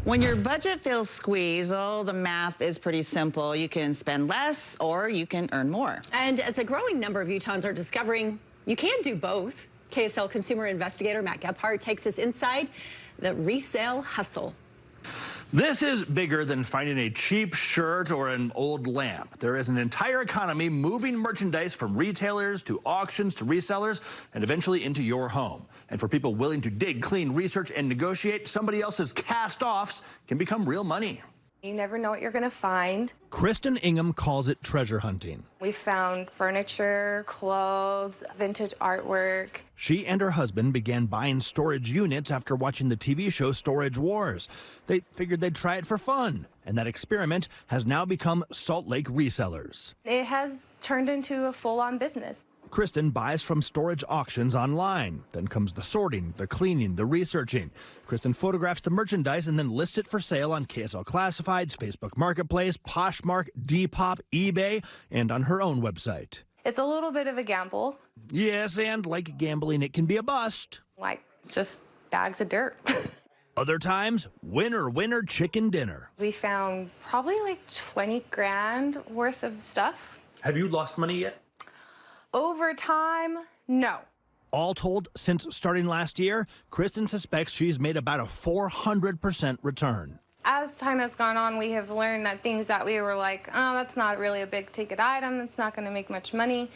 When your budget feels squeezed, the math is pretty simple. You can spend less or you can earn more. And as a growing number of Utahns are discovering, you can do both. KSL consumer investigator Matt Gebhardt takes us inside the resale hustle. This is bigger than finding a cheap shirt or an old lamp. There is an entire economy moving merchandise from retailers to auctions to resellers and eventually into your home. And for people willing to dig, clean, research, and negotiate, somebody else's cast-offs can become real money. You never know what you're going to find. Kristen Ingham calls it treasure hunting. We found furniture, clothes, vintage artwork. She and her husband began buying storage units after watching the TV show Storage Wars. They figured they'd try it for fun, and that experiment has now become Salt Lake Resellers. It has turned into a full-on business. Kristen buys from storage auctions online. Then comes the sorting, the cleaning, the researching. Kristen photographs the merchandise and then lists it for sale on KSL Classifieds, Facebook Marketplace, Poshmark, Depop, eBay, and on her own website. It's a little bit of a gamble. Yes, and like gambling, it can be a bust. Like just bags of dirt. Other times, winner, winner, chicken dinner. We found probably like 20 grand worth of stuff. Have you lost money yet? Over time, no. All told, since starting last year, Kristen suspects she's made about a 400% return. As time has gone on, we have learned that things that we were like, oh, that's not really a big ticket item, it's not going to make much money,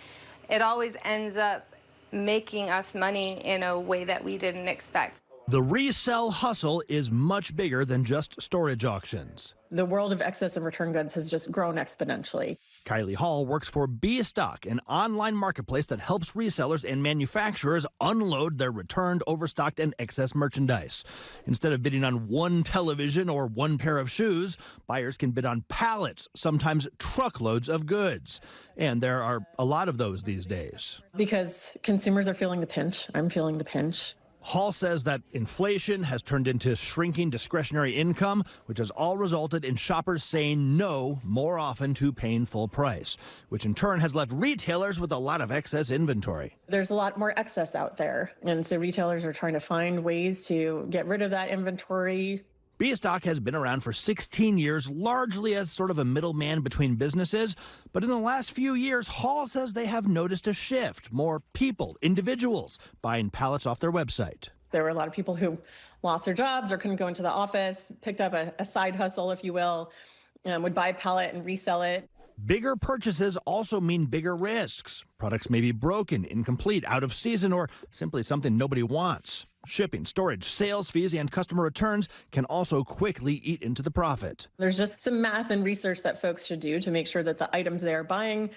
it always ends up making us money in a way that we didn't expect. The resell hustle is much bigger than just storage auctions. The world of excess and return goods has just grown exponentially. Kylie Hall works for Stock, an online marketplace that helps resellers and manufacturers unload their returned, overstocked, and excess merchandise. Instead of bidding on one television or one pair of shoes, buyers can bid on pallets, sometimes truckloads of goods. And there are a lot of those these days. Because consumers are feeling the pinch. I'm feeling the pinch. Hall says that inflation has turned into shrinking discretionary income, which has all resulted in shoppers saying no more often to paying full price, which in turn has left retailers with a lot of excess inventory. There's a lot more excess out there, and so retailers are trying to find ways to get rid of that inventory. Stock has been around for 16 years, largely as sort of a middleman between businesses. But in the last few years, Hall says they have noticed a shift. More people, individuals, buying pallets off their website. There were a lot of people who lost their jobs or couldn't go into the office, picked up a side hustle, if you will, would buy a pallet and resell it. Bigger purchases also mean bigger risks. Products may be broken, incomplete, out of season, or simply something nobody wants. Shipping, storage, sales fees, and customer returns can also quickly eat into the profit. There's just some math and research that folks should do to make sure that the items they are buying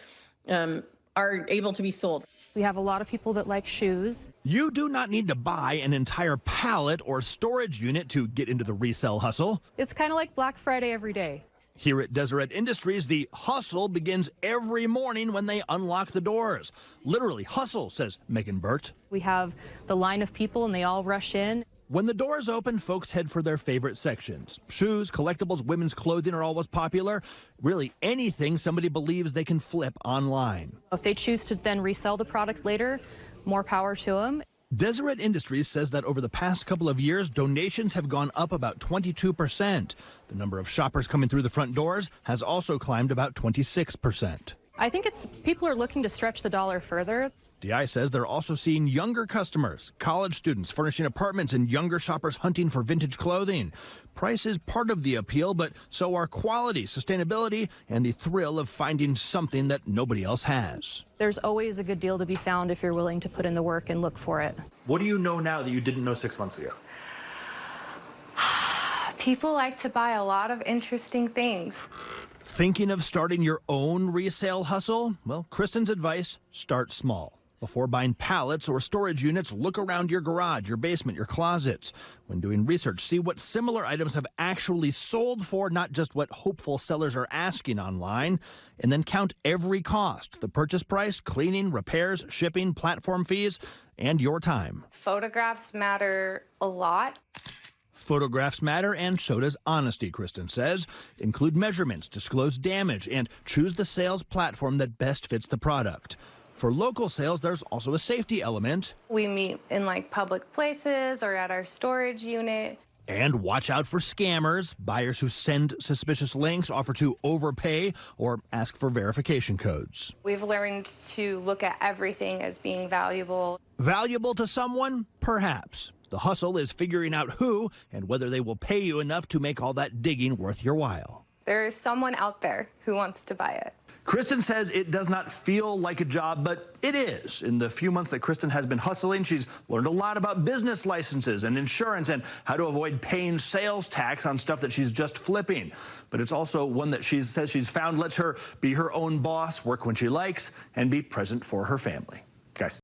are able to be sold. We have a lot of people that like shoes. You do not need to buy an entire pallet or storage unit to get into the resell hustle. It's kind of like Black Friday every day. Here at Deseret Industries, the hustle begins every morning when they unlock the doors. Literally hustle, says Megan Burt. We have the line of people and they all rush in. When the doors open, folks head for their favorite sections. Shoes, collectibles, women's clothing are always popular. Really anything somebody believes they can flip online. If they choose to then resell the product later, more power to them. Deseret Industries says that over the past couple of years, donations have gone up about 22%. The number of shoppers coming through the front doors has also climbed about 26%. I think people are looking to stretch the dollar further. DI says they're also seeing younger customers, college students furnishing apartments, and younger shoppers hunting for vintage clothing. Price is part of the appeal, but so are quality, sustainability, and the thrill of finding something that nobody else has. There's always a good deal to be found if you're willing to put in the work and look for it. What do you know now that you didn't know 6 months ago? People like to buy a lot of interesting things. Thinking of starting your own resale hustle? Well, Kristen's advice, start small. Before buying pallets or storage units, look around your garage, your basement, your closets. When doing research, see what similar items have actually sold for, not just what hopeful sellers are asking online. And then count every cost: the purchase price, cleaning, repairs, shipping, platform fees, and your time. Photographs matter a lot. Photographs matter, and so does honesty, Kristen says. Include measurements, disclose damage, and choose the sales platform that best fits the product. For local sales, there's also a safety element. We meet in like public places or at our storage unit. And watch out for scammers, buyers who send suspicious links, offer to overpay, or ask for verification codes. We've learned to look at everything as being valuable. Valuable to someone? Perhaps. The hustle is figuring out who and whether they will pay you enough to make all that digging worth your while. There is someone out there who wants to buy it. Kristen says it does not feel like a job, but it is. In the few months that Kristen has been hustling, she's learned a lot about business licenses and insurance and how to avoid paying sales tax on stuff that she's just flipping. But it's also one that she says she's found lets her be her own boss, work when she likes, and be present for her family. Guys.